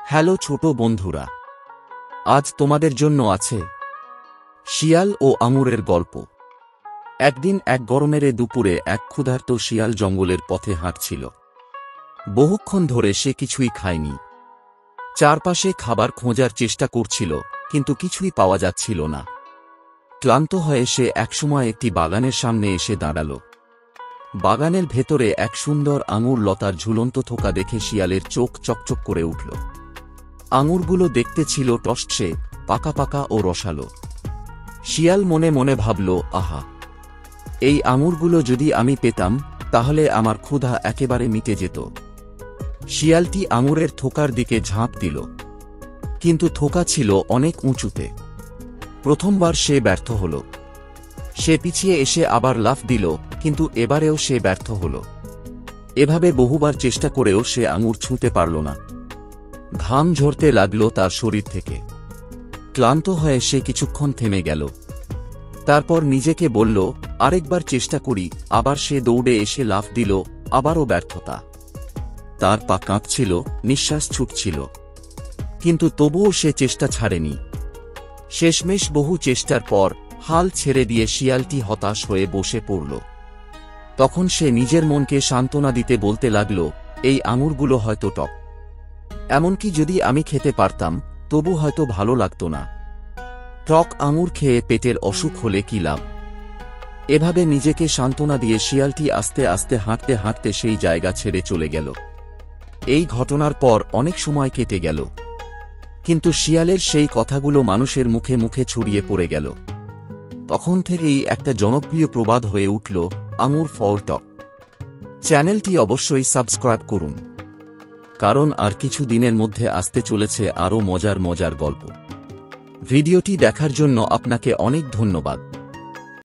Hello ছোট বন্ধুরা, আজ তোমাদের জন্য আছে শিয়াল ও আঙুরের গল্প। একদিন এক গরমের দুপুরে এক ক্ষুধার্ত শিয়াল জঙ্গলের পথে হাঁটছিল। বহুক্ষণ ধরে সে কিছুই খায়নি। চারপাশে খাবার খোঁজার চেষ্টা করছিল, কিন্তু কিছুই পাওয়া যাচ্ছিল না। ক্লান্ত হয়ে সে একসময় একটি বাগানের সামনে এসে দাঁড়াল। বাগানের ভেতরে এক সুন্দর আঙুর লতার ঝুলন্ত থোকা দেখে শিয়ালের চোখ চকচক করে উঠল। আঙুরগুলো দেখতে ছিল টসটসে, পাকা পাকা ও রসালো। শিয়াল মনে মনে ভাবল, আহা, এই আঙুরগুলো যদি আমি পেতাম তাহলে আমার ক্ষুধা একেবারে মিটে যেত। শিয়ালটি আঙুরের থোকার দিকে ঝাঁপ দিল, কিন্তু থোকা ছিল অনেক উঁচুতে। প্রথমবার সে ব্যর্থ হল। সে পিছিয়ে এসে আবার লাফ দিল, কিন্তু এবারেও সে ব্যর্থ হল। এভাবে বহুবার চেষ্টা করেও সে আঙুর ছুঁতে পারল না। ঘাম ঝরতে লাগল তার শরীর থেকে। ক্লান্ত হয়ে সে কিছুক্ষণ থেমে গেল। তারপর নিজেকে বলল, আরেকবার চেষ্টা করি। আবার সে দৌড়ে এসে লাফ দিল, আবারও ব্যর্থতা। তার পা কাঁপছিল, নিঃশ্বাস ছুটছিল, কিন্তু তবুও সে চেষ্টা ছাড়েনি। শেষমেশ বহু চেষ্টার পর হাল ছেড়ে দিয়ে শিয়ালটি হতাশ হয়ে বসে পড়ল। তখন সে নিজের মনকে সান্ত্বনা দিতে বলতে লাগল, এই আঙুরগুলো হয়তো টক, এমনকি যদি আমি খেতে পারতাম তবু হয়তো ভালো লাগতো না। টক আঙুর খেয়ে পেটের অসুখ হলে কি লাভ? এভাবে নিজেকে সান্ত্বনা দিয়ে শিয়ালটি আস্তে আস্তে হাঁটতে হাঁটতে সেই জায়গা ছেড়ে চলে গেল। এই ঘটনার পর অনেক সময় কেটে গেল, কিন্তু শিয়ালের সেই কথাগুলো মানুষের মুখে মুখে ছড়িয়ে পড়ে গেল। তখন থেকেই একটা জনপ্রিয় প্রবাদ হয়ে উঠল, আঙুর ফল টক। চ্যানেলটি অবশ্যই সাবস্ক্রাইব করুন, কারণ আর কিছু দিনের মধ্যে আসতে চলেছে আরও মজার মজার গল্প। ভিডিওটি দেখার জন্য আপনাকে অনেক ধন্যবাদ।